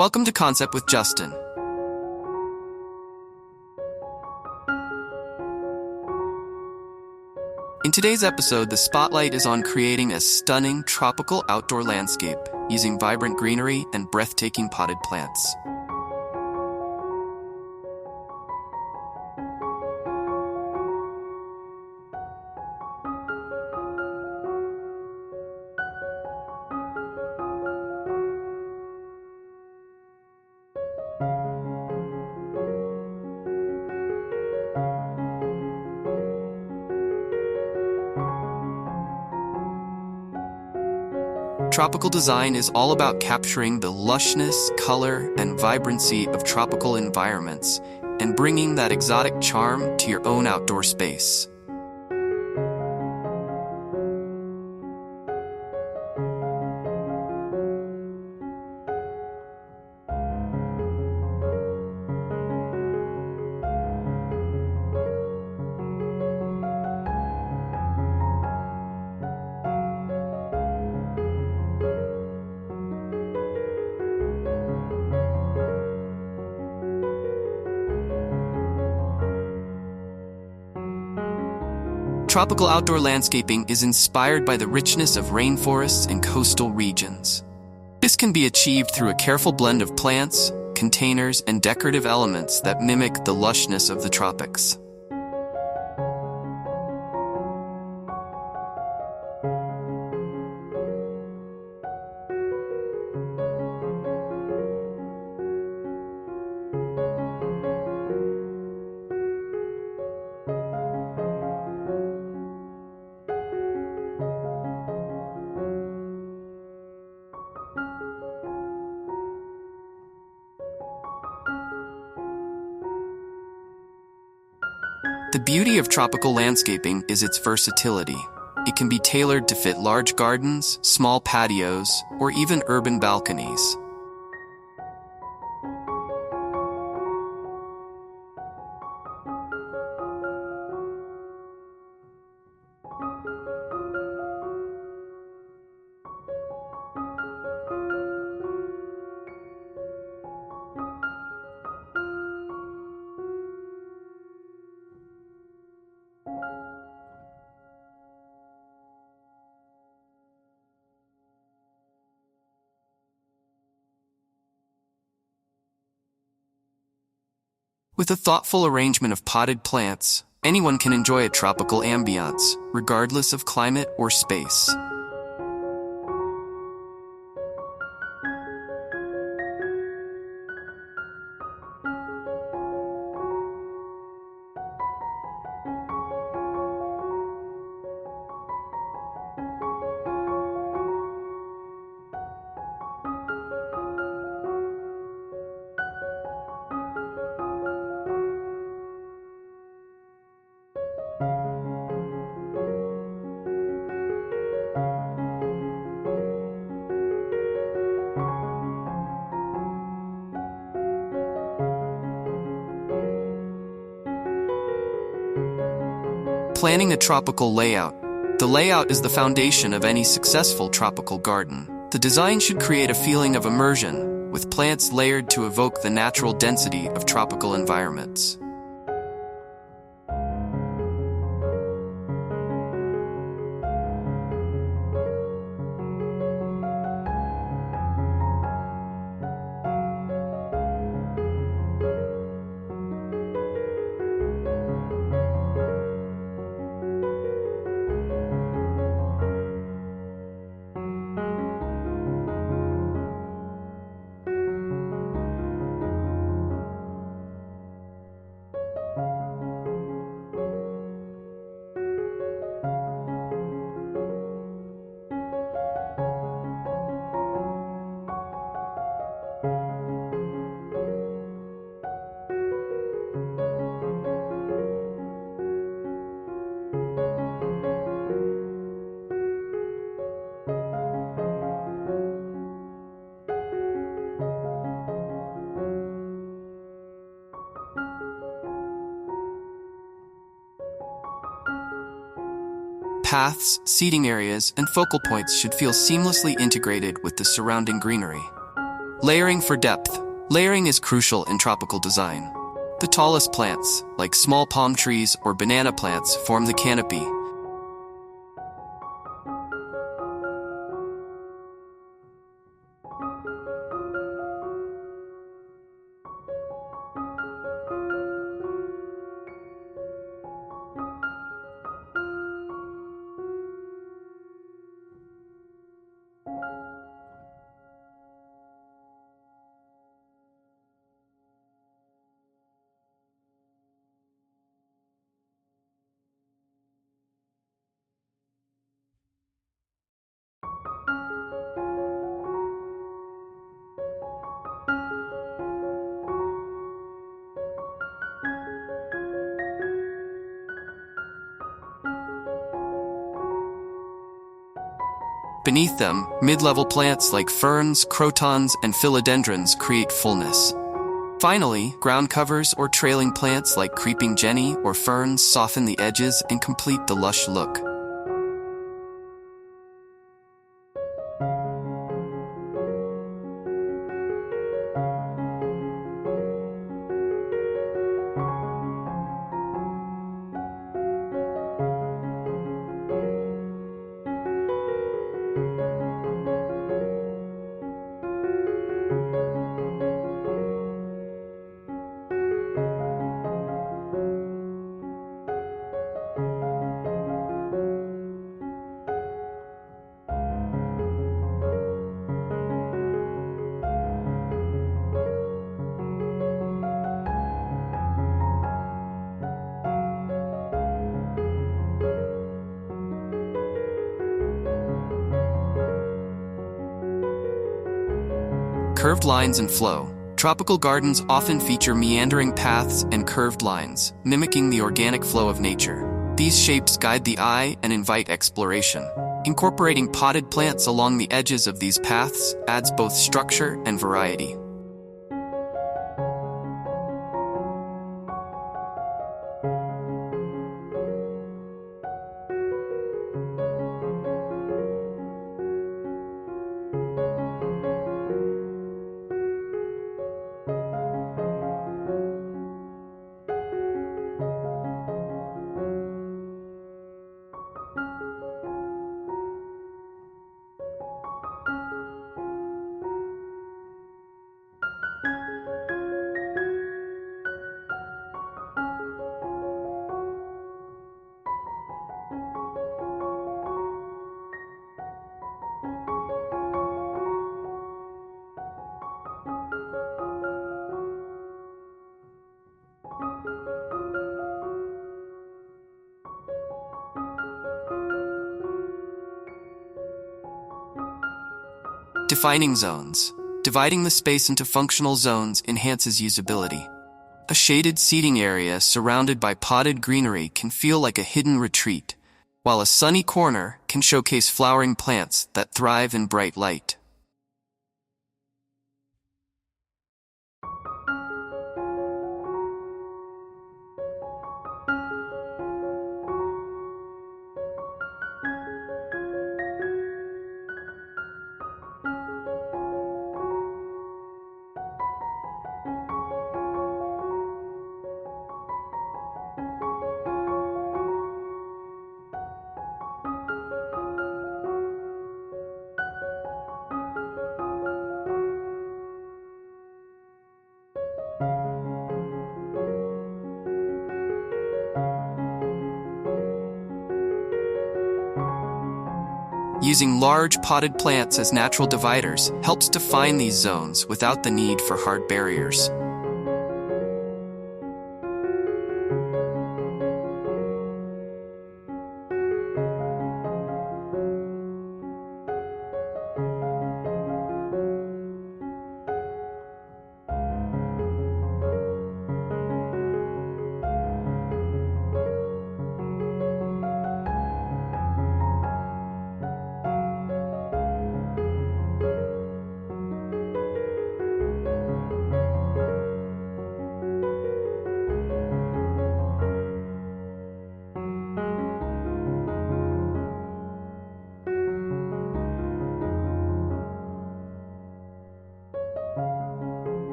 Welcome to Concept with Justin. In today's episode, the spotlight is on creating a stunning tropical outdoor landscape using vibrant greenery and breathtaking potted plants. Tropical design is all about capturing the lushness, color, and vibrancy of tropical environments and bringing that exotic charm to your own outdoor space. Tropical outdoor landscaping is inspired by the richness of rainforests and coastal regions. This can be achieved through a careful blend of plants, containers, and decorative elements that mimic the lushness of the tropics. The beauty of tropical landscaping is its versatility. It can be tailored to fit large gardens, small patios, or even urban balconies. With a thoughtful arrangement of potted plants, anyone can enjoy a tropical ambiance, regardless of climate or space. Planning a tropical layout. The layout is the foundation of any successful tropical garden. The design should create a feeling of immersion, with plants layered to evoke the natural density of tropical environments. Paths, seating areas, and focal points should feel seamlessly integrated with the surrounding greenery. Layering for depth. Layering is crucial in tropical design. The tallest plants, like small palm trees or banana plants, form the canopy. Beneath them, mid-level plants like ferns, crotons, and philodendrons create fullness. Finally, ground covers or trailing plants like creeping jenny or ferns soften the edges and complete the lush look. Curved lines and flow. Tropical gardens often feature meandering paths and curved lines, mimicking the organic flow of nature. These shapes guide the eye and invite exploration. Incorporating potted plants along the edges of these paths adds both structure and variety. Defining zones. Dividing the space into functional zones enhances usability. A shaded seating area surrounded by potted greenery can feel like a hidden retreat, while a sunny corner can showcase flowering plants that thrive in bright light. Using large potted plants as natural dividers helps define these zones without the need for hard barriers.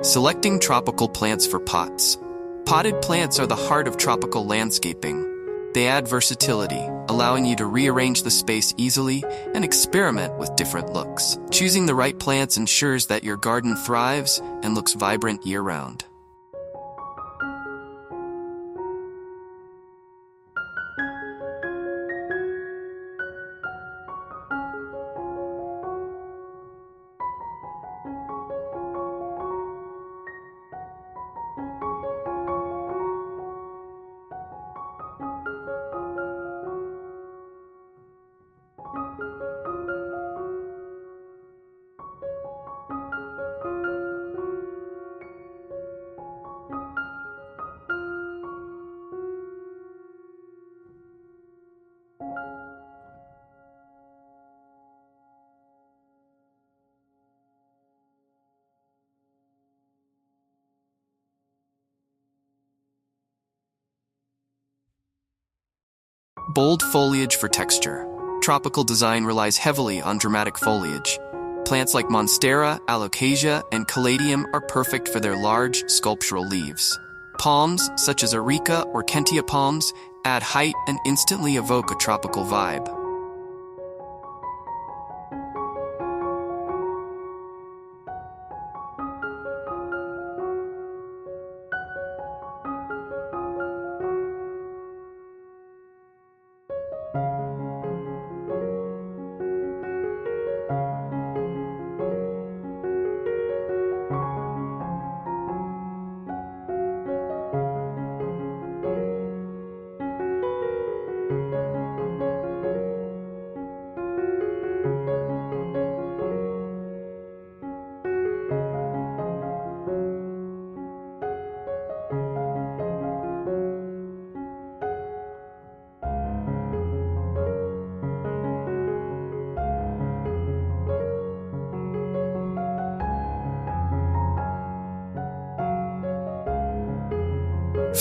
Selecting tropical plants for pots. Potted plants are the heart of tropical landscaping. They add versatility, allowing you to rearrange the space easily and experiment with different looks. Choosing the right plants ensures that your garden thrives and looks vibrant year-round. Bold foliage for texture. Tropical design relies heavily on dramatic foliage. Plants like Monstera, Alocasia, and Caladium are perfect for their large, sculptural leaves. Palms, such as Areca or Kentia palms, add height and instantly evoke a tropical vibe.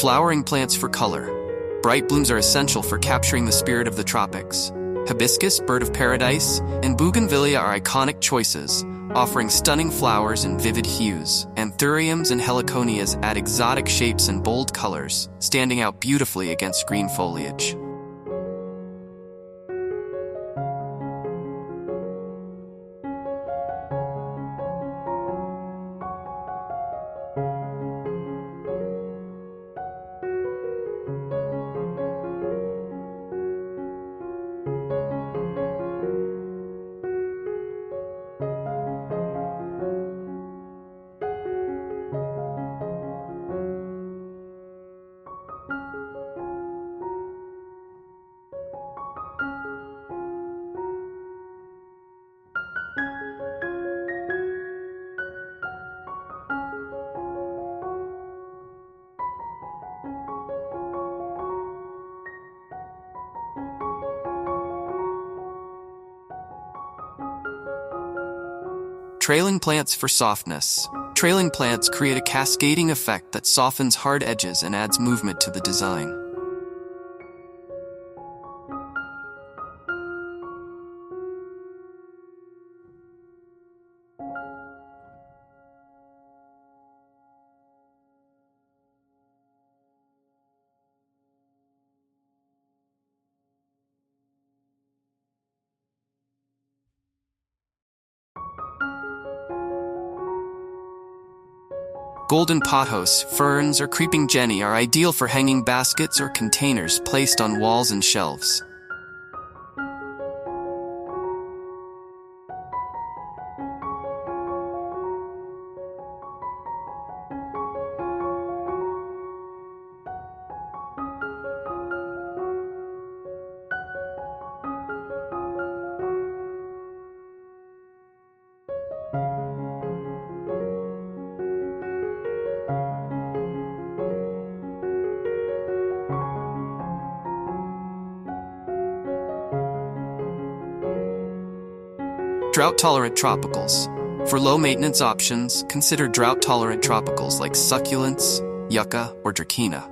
Flowering plants for color. Bright blooms are essential for capturing the spirit of the tropics. Hibiscus, bird of paradise, and bougainvillea are iconic choices, offering stunning flowers in vivid hues. Anthuriums and heliconias add exotic shapes and bold colors, standing out beautifully against green foliage. Trailing plants for softness. Trailing plants create a cascading effect that softens hard edges and adds movement to the design. Golden pothos, ferns, or creeping jenny are ideal for hanging baskets or containers placed on walls and shelves. Drought-tolerant tropicals. For low-maintenance options, consider drought-tolerant tropicals like succulents, yucca, or dracaena.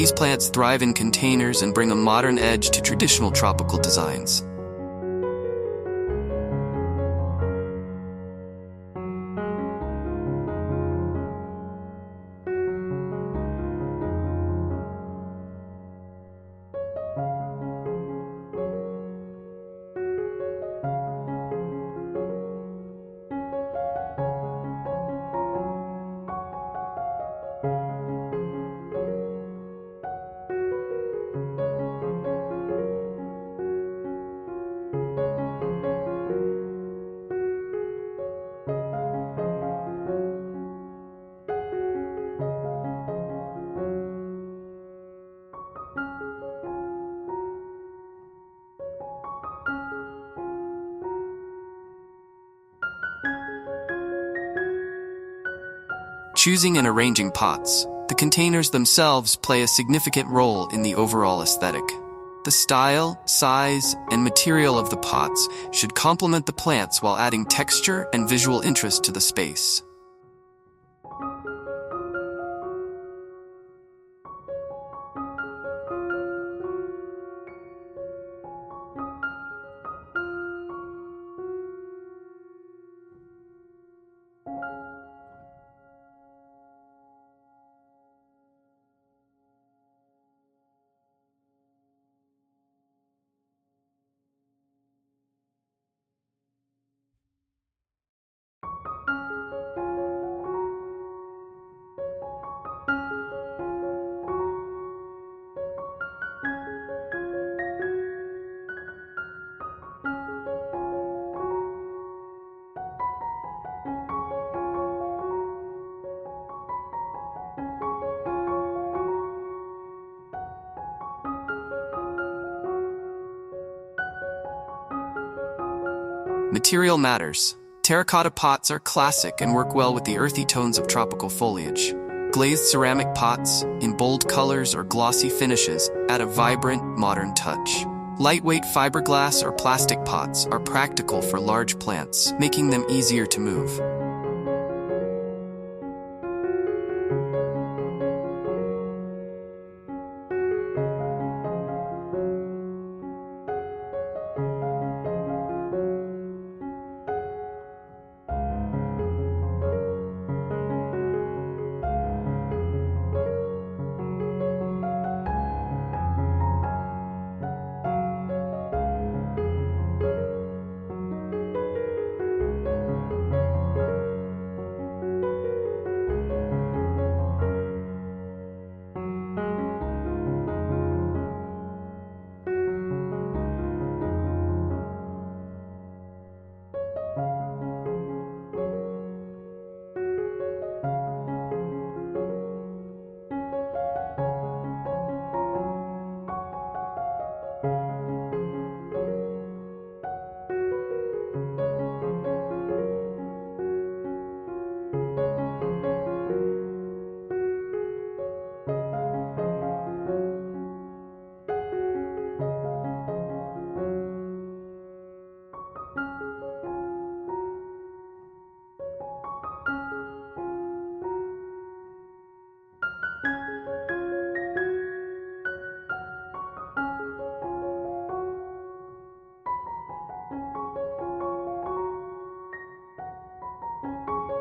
These plants thrive in containers and bring a modern edge to traditional tropical designs. Choosing and arranging pots. The containers themselves play a significant role in the overall aesthetic. The style, size, and material of the pots should complement the plants while adding texture and visual interest to the space. Material matters. Terracotta pots are classic and work well with the earthy tones of tropical foliage. Glazed ceramic pots, in bold colors or glossy finishes, add a vibrant, modern touch. Lightweight fiberglass or plastic pots are practical for large plants, making them easier to move.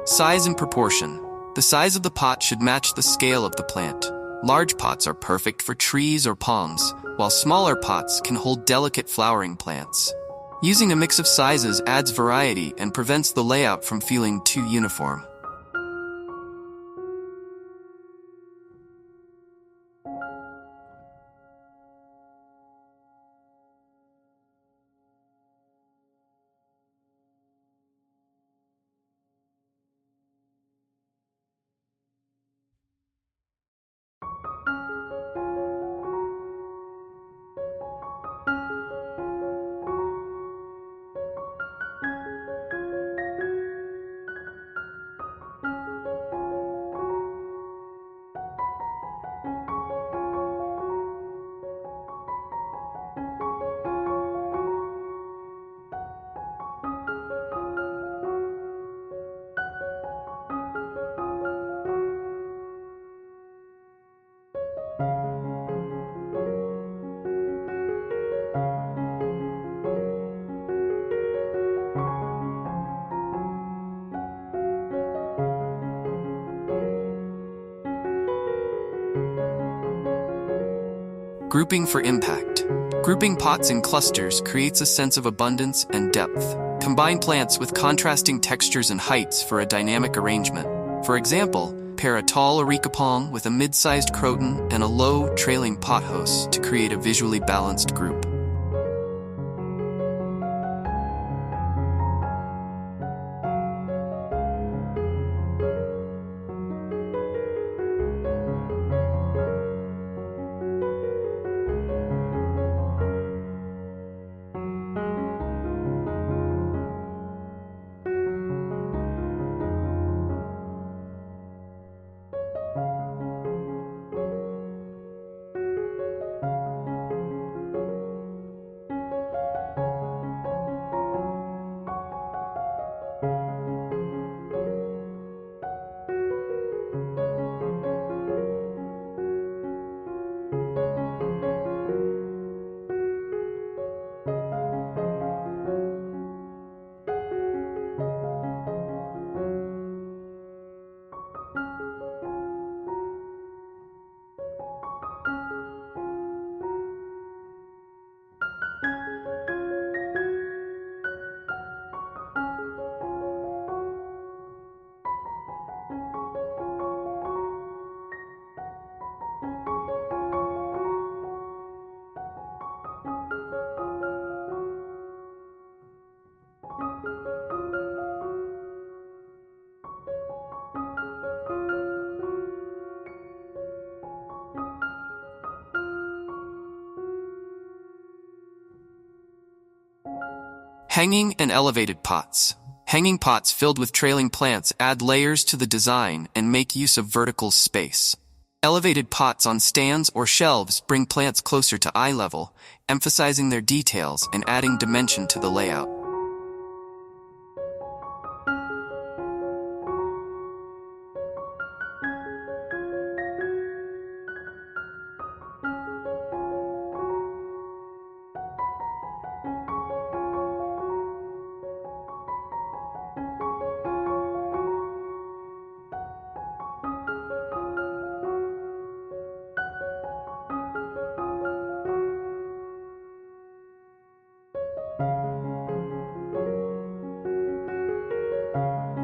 Size and proportion. The size of the pot should match the scale of the plant. Large pots are perfect for trees or palms, while smaller pots can hold delicate flowering plants. Using a mix of sizes adds variety and prevents the layout from feeling too uniform. Grouping for impact. Grouping pots in clusters creates a sense of abundance and depth. Combine plants with contrasting textures and heights for a dynamic arrangement. For example, pair a tall areca palm with a mid-sized croton and a low, trailing pothos to create a visually balanced group. Hanging and elevated pots. Hanging pots filled with trailing plants add layers to the design and make use of vertical space. Elevated pots on stands or shelves bring plants closer to eye level, emphasizing their details and adding dimension to the layout.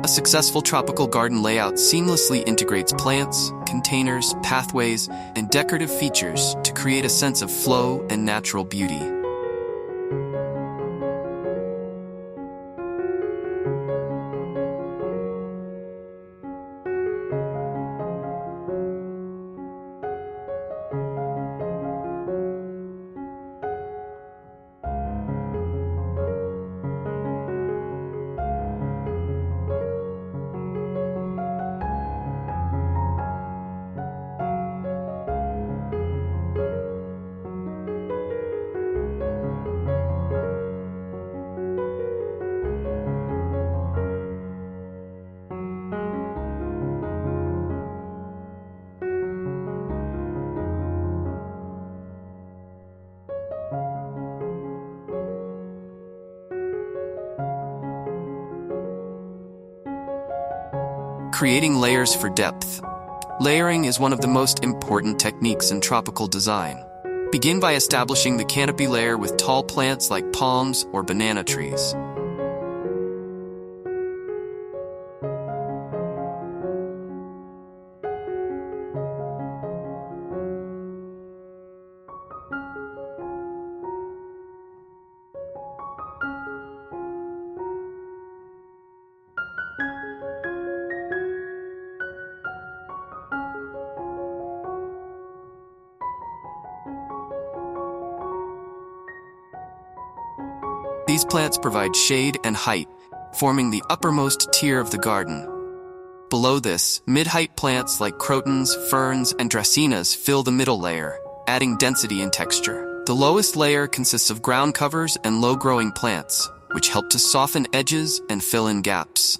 A successful tropical garden layout seamlessly integrates plants, containers, pathways, and decorative features to create a sense of flow and natural beauty. Creating layers for depth. Layering is one of the most important techniques in tropical design. Begin by establishing the canopy layer with tall plants like palms or banana trees. These plants provide shade and height, forming the uppermost tier of the garden. Below this, mid-height plants like crotons, ferns, and dracaenas fill the middle layer, adding density and texture. The lowest layer consists of ground covers and low-growing plants, which help to soften edges and fill in gaps.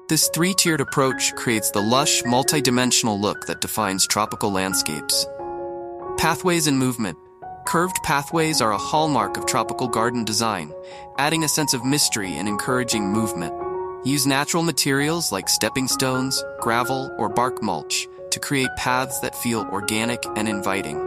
This three-tiered approach creates the lush, multi-dimensional look that defines tropical landscapes. Pathways and movement. Curved pathways are a hallmark of tropical garden design, adding a sense of mystery and encouraging movement. Use natural materials like stepping stones, gravel, or bark mulch to create paths that feel organic and inviting.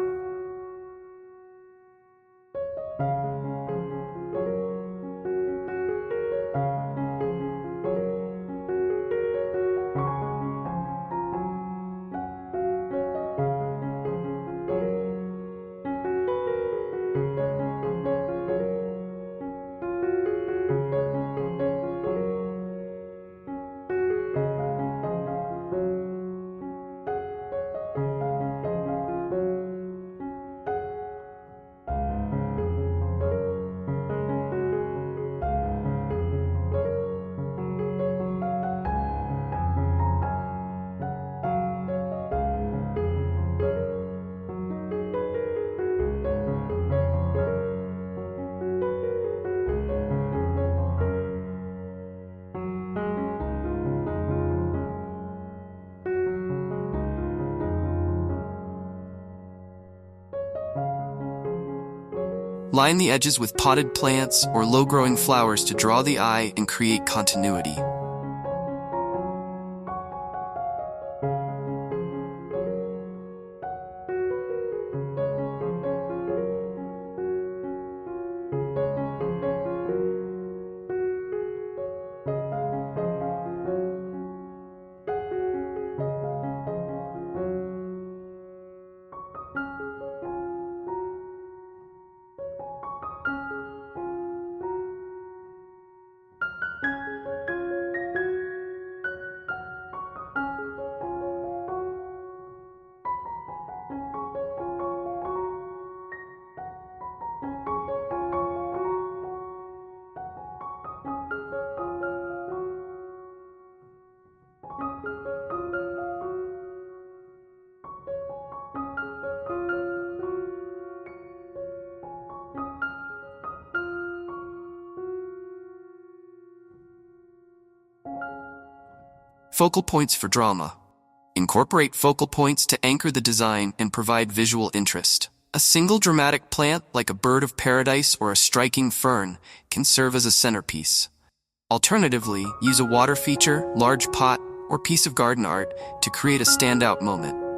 Line the edges with potted plants or low-growing flowers to draw the eye and create continuity. Focal points for drama. Incorporate focal points to anchor the design and provide visual interest. A single dramatic plant, like a bird of paradise or a striking fern, can serve as a centerpiece. Alternatively, use a water feature, large pot, or piece of garden art to create a standout moment.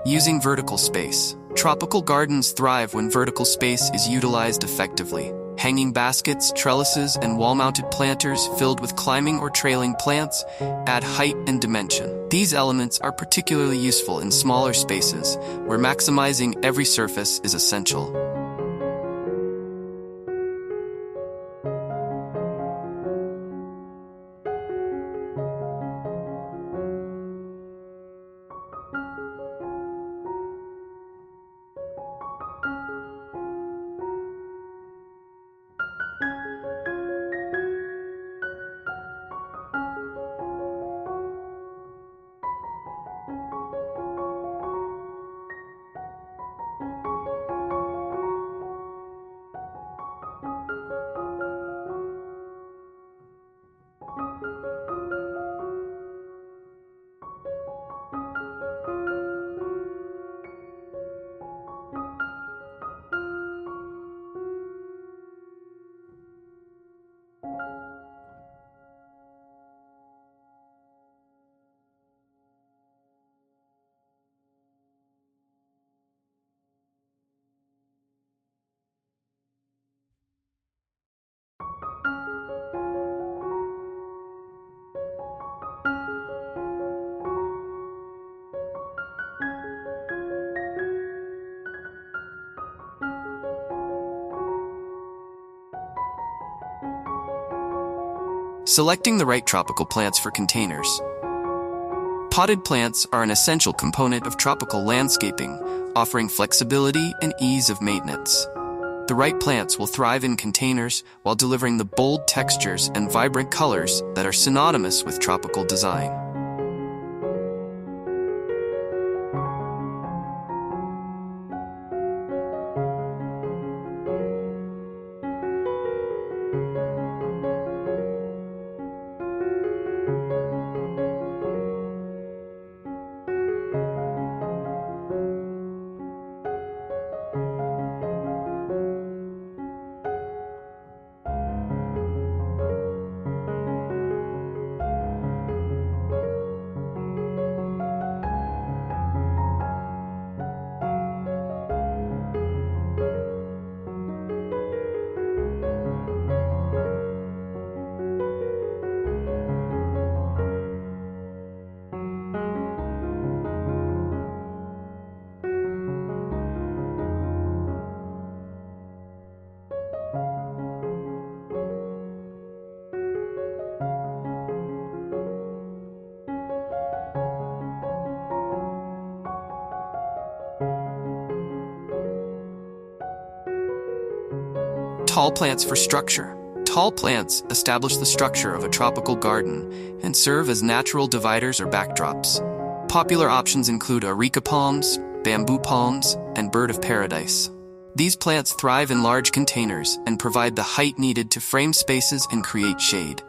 Using vertical space. Tropical gardens thrive when vertical space is utilized effectively. Hanging baskets, trellises, and wall-mounted planters filled with climbing or trailing plants add height and dimension. These elements are particularly useful in smaller spaces, where maximizing every surface is essential. Selecting the right tropical plants for containers. Potted plants are an essential component of tropical landscaping, offering flexibility and ease of maintenance. The right plants will thrive in containers while delivering the bold textures and vibrant colors that are synonymous with tropical design. Tall plants for structure. Tall plants establish the structure of a tropical garden and serve as natural dividers or backdrops. Popular options include areca palms, bamboo palms, and bird of paradise. These plants thrive in large containers and provide the height needed to frame spaces and create shade.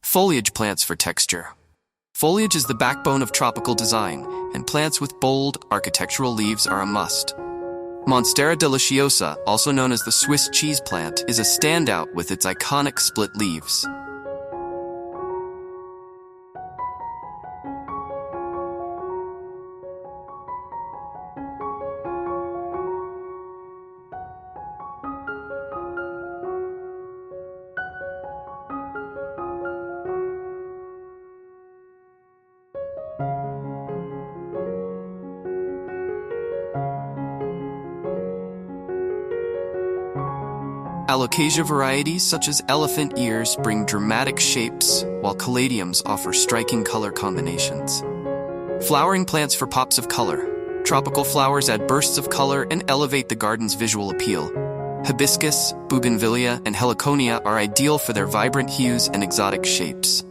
Foliage plants for texture. Foliage is the backbone of tropical design, and plants with bold, architectural leaves are a must. Monstera deliciosa, also known as the Swiss cheese plant, is a standout with its iconic split leaves. Alocasia varieties such as elephant ears bring dramatic shapes, while caladiums offer striking color combinations. Flowering plants for pops of color. Tropical flowers add bursts of color and elevate the garden's visual appeal. Hibiscus, bougainvillea, and heliconia are ideal for their vibrant hues and exotic shapes.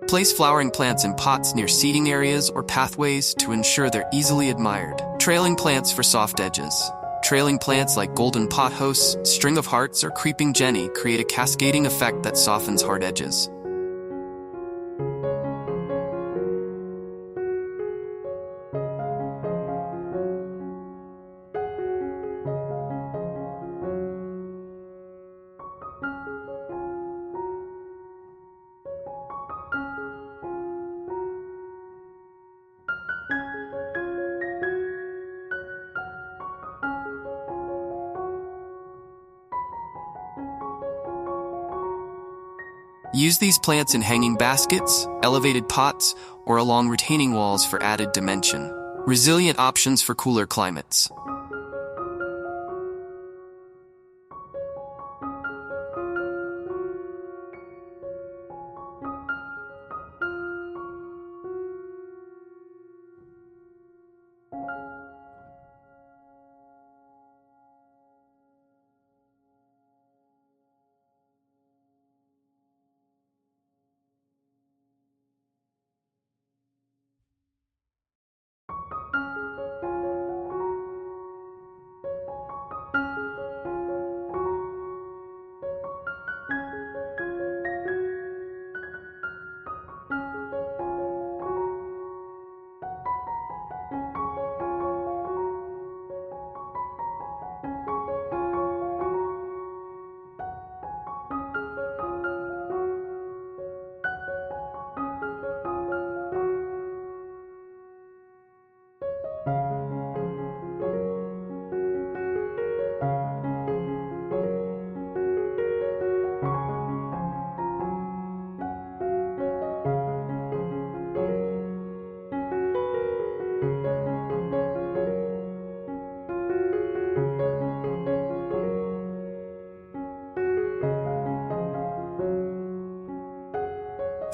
Place flowering plants in pots near seating areas or pathways to ensure they're easily admired. Trailing plants for soft edges. Trailing plants like golden pothos, string of hearts, or creeping jenny create a cascading effect that softens hard edges. Use these plants in hanging baskets, elevated pots, or along retaining walls for added dimension. Resilient options for cooler climates.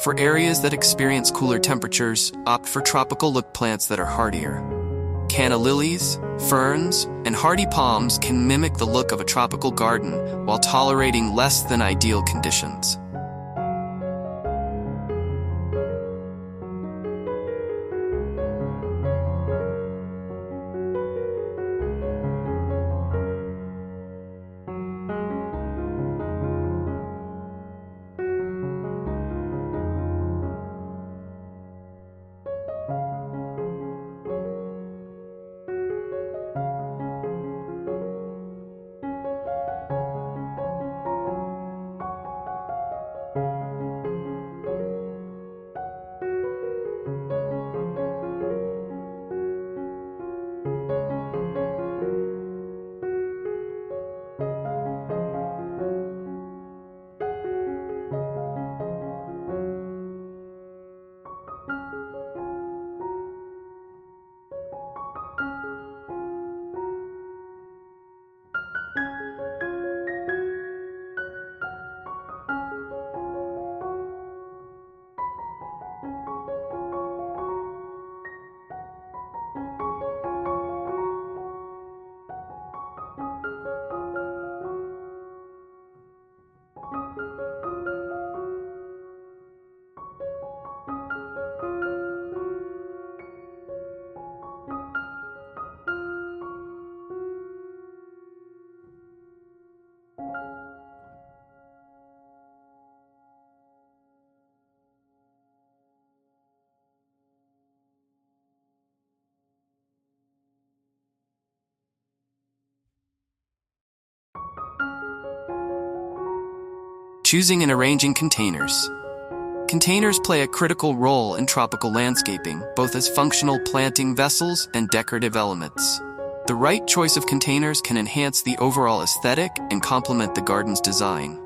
For areas that experience cooler temperatures, opt for tropical-look plants that are hardier. Canna lilies, ferns, and hardy palms can mimic the look of a tropical garden while tolerating less than ideal conditions. Choosing and arranging containers. Containers play a critical role in tropical landscaping, both as functional planting vessels and decorative elements. The right choice of containers can enhance the overall aesthetic and complement the garden's design.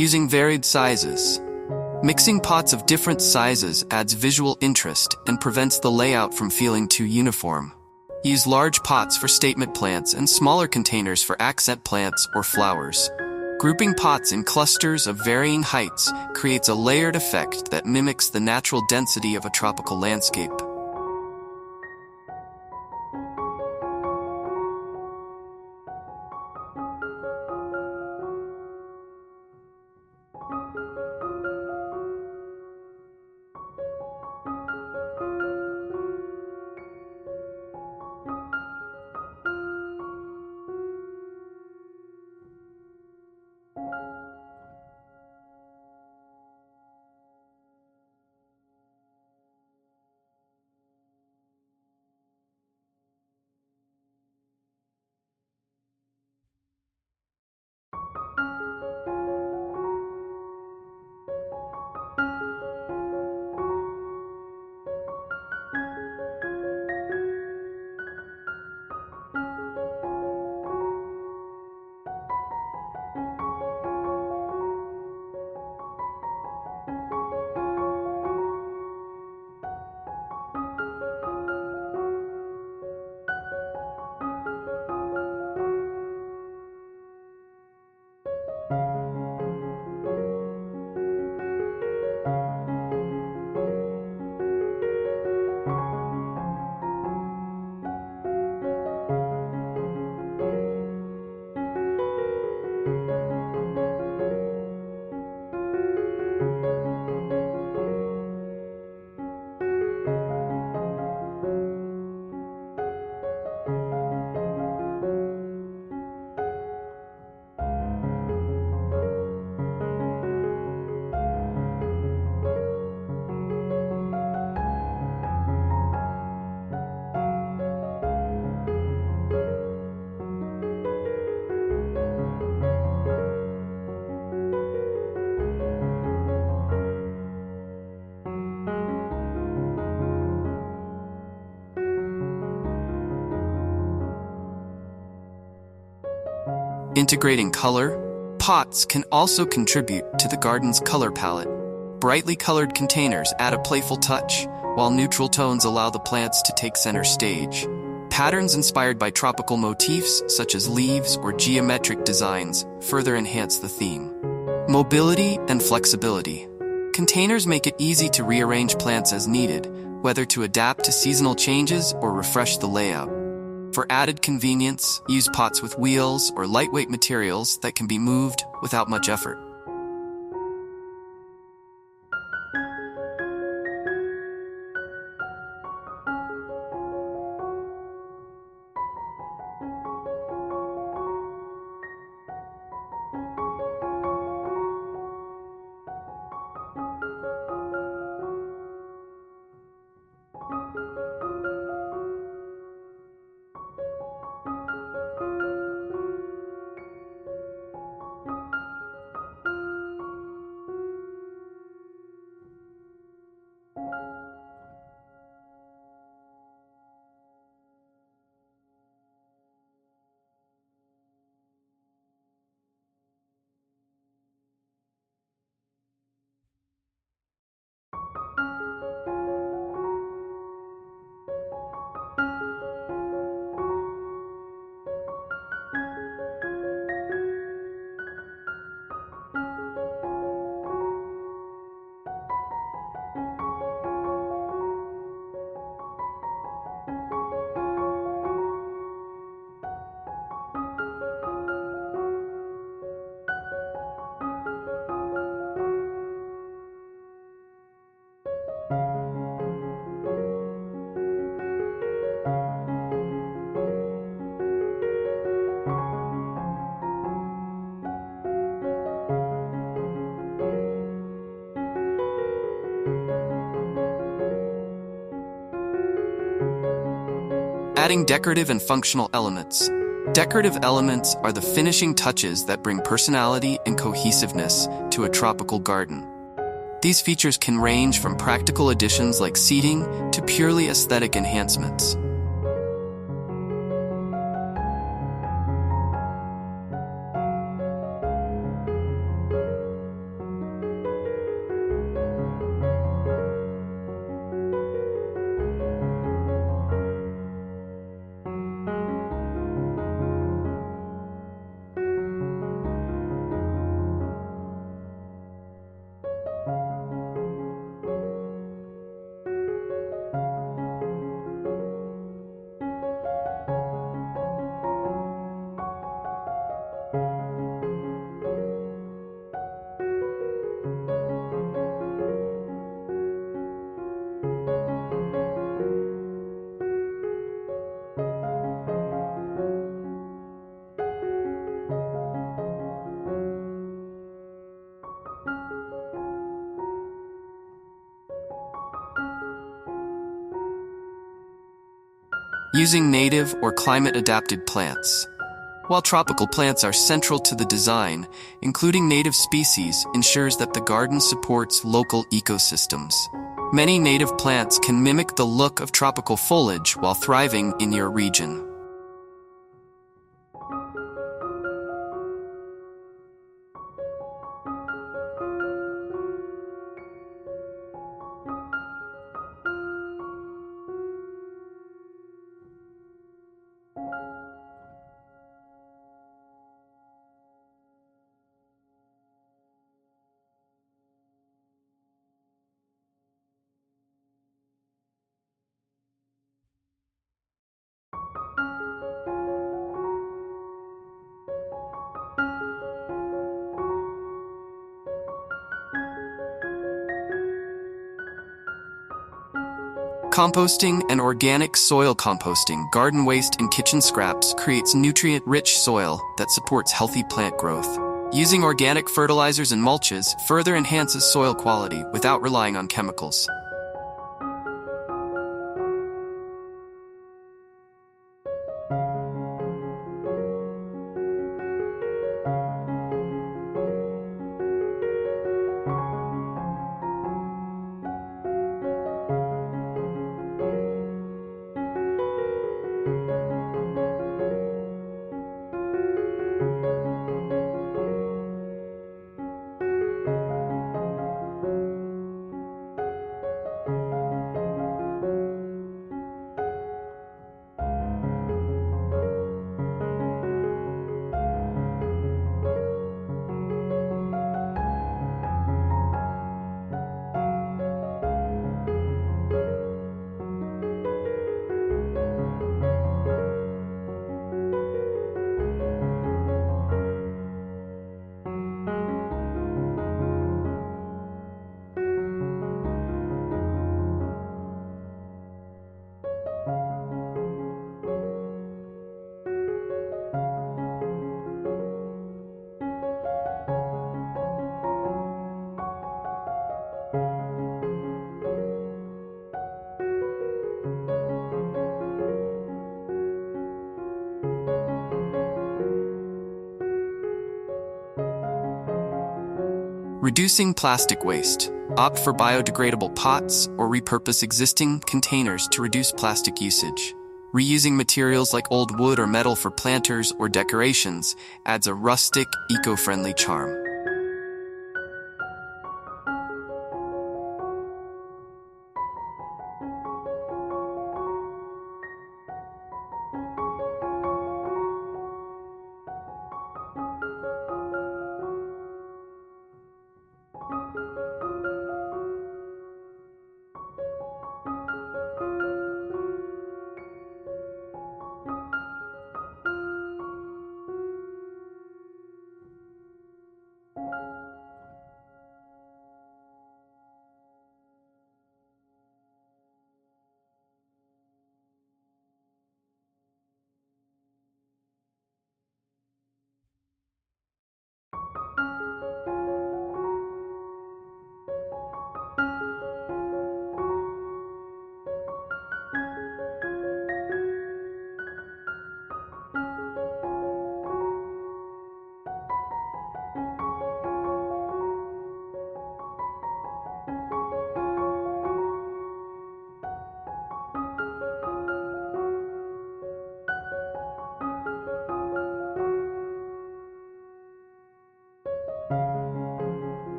Using varied sizes. Mixing pots of different sizes adds visual interest and prevents the layout from feeling too uniform. Use large pots for statement plants and smaller containers for accent plants or flowers. Grouping pots in clusters of varying heights creates a layered effect that mimics the natural density of a tropical landscape. integrating color. Pots can also contribute to the garden's color palette. Brightly colored containers add a playful touch, while neutral tones allow the plants to take center stage. Patterns inspired by tropical motifs, such as leaves or geometric designs, further enhance the theme. Mobility and flexibility. Containers make it easy to rearrange plants as needed, whether to adapt to seasonal changes or refresh the layout. For added convenience, use pots with wheels or lightweight materials that can be moved without much effort. Adding decorative and functional elements. Decorative elements are the finishing touches that bring personality and cohesiveness to a tropical garden. These features can range from practical additions like seating to purely aesthetic enhancements. Using native or climate-adapted plants. While tropical plants are central to the design, including native species ensures that the garden supports local ecosystems. Many native plants can mimic the look of tropical foliage while thriving in your region. Composting and organic soil composting, garden waste and kitchen scraps creates nutrient-rich soil that supports healthy plant growth. Using organic fertilizers and mulches further enhances soil quality without relying on chemicals. Reducing plastic waste. Opt for biodegradable pots or repurpose existing containers to reduce plastic usage. Reusing materials like old wood or metal for planters or decorations adds a rustic, eco-friendly charm.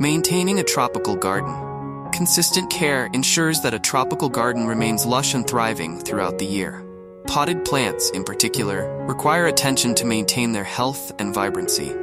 Maintaining a tropical garden. Consistent care ensures that a tropical garden remains lush and thriving throughout the year. Potted plants, in particular, require attention to maintain their health and vibrancy.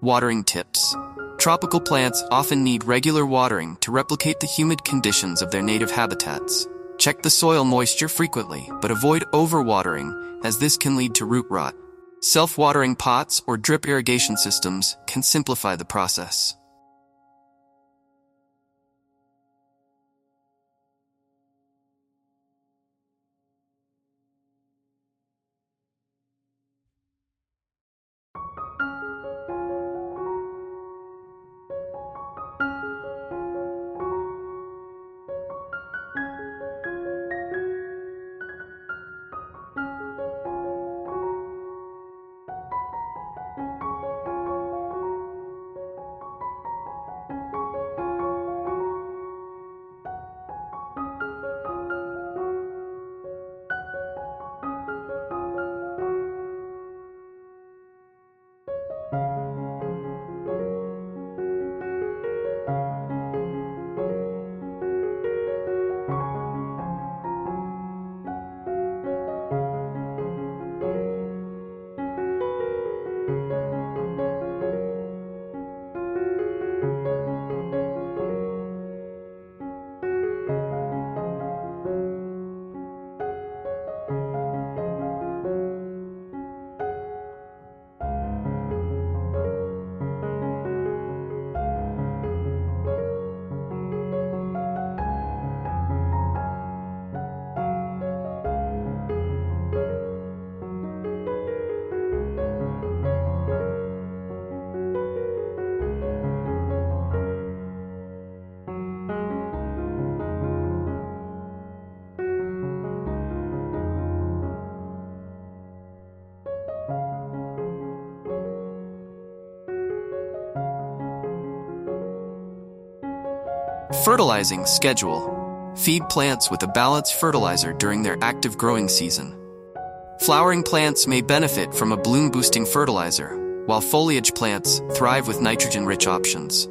Watering tips. Tropical plants often need regular watering to replicate the humid conditions of their native habitats. Check the soil moisture frequently, but avoid overwatering, as this can lead to root rot. Self-watering pots or drip irrigation systems can simplify the process. Fertilizing schedule. Feed plants with a balanced fertilizer during their active growing season. Flowering plants may benefit from a bloom-boosting fertilizer, while foliage plants thrive with nitrogen-rich options.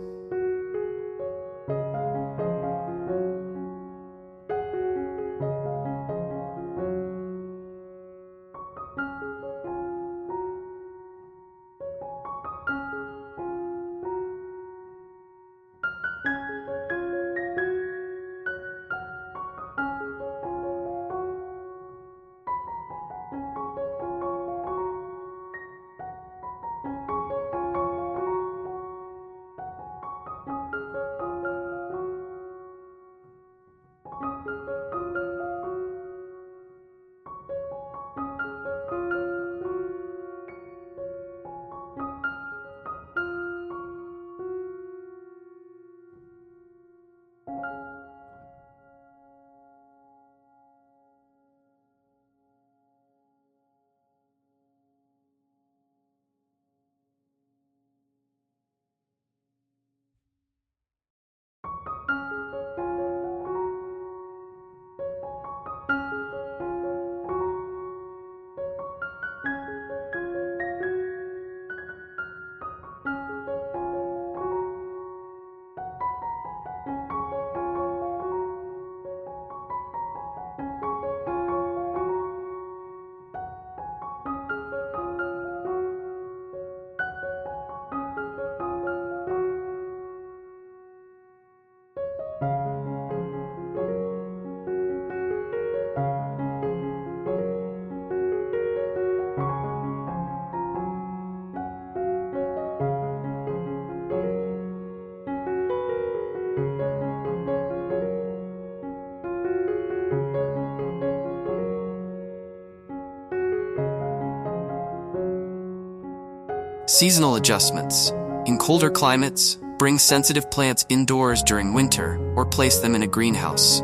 Seasonal adjustments. In colder climates, bring sensitive plants indoors during winter or place them in a greenhouse.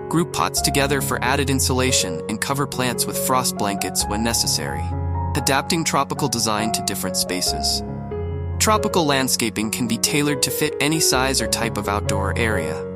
Group pots together for added insulation and cover plants with frost blankets when necessary. Adapting tropical design to different spaces. Tropical landscaping can be tailored to fit any size or type of outdoor area.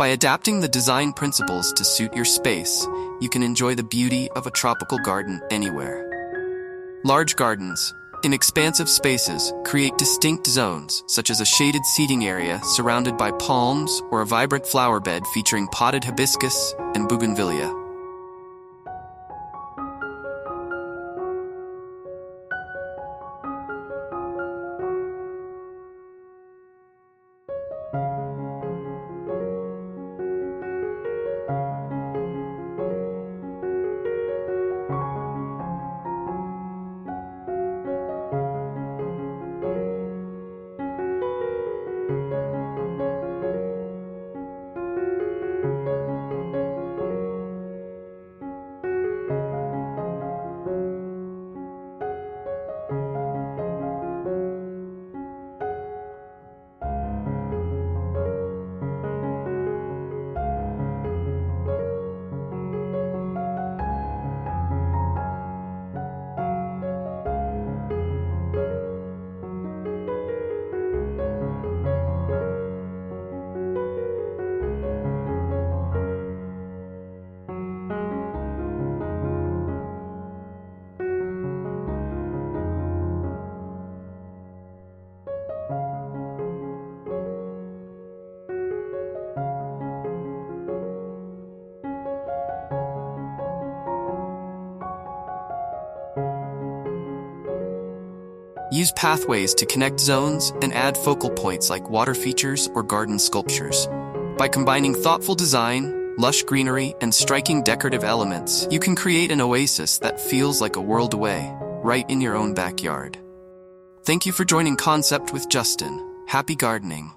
By adapting the design principles to suit your space, you can enjoy the beauty of a tropical garden anywhere. Large gardens, in expansive spaces, create distinct zones, such as a shaded seating area surrounded by palms or a vibrant flower bed featuring potted hibiscus and bougainvillea. Use pathways to connect zones and add focal points like water features or garden sculptures. By combining thoughtful design, lush greenery, and striking decorative elements, you can create an oasis that feels like a world away, right in your own backyard. Thank you for joining Concept with Justin. Happy gardening.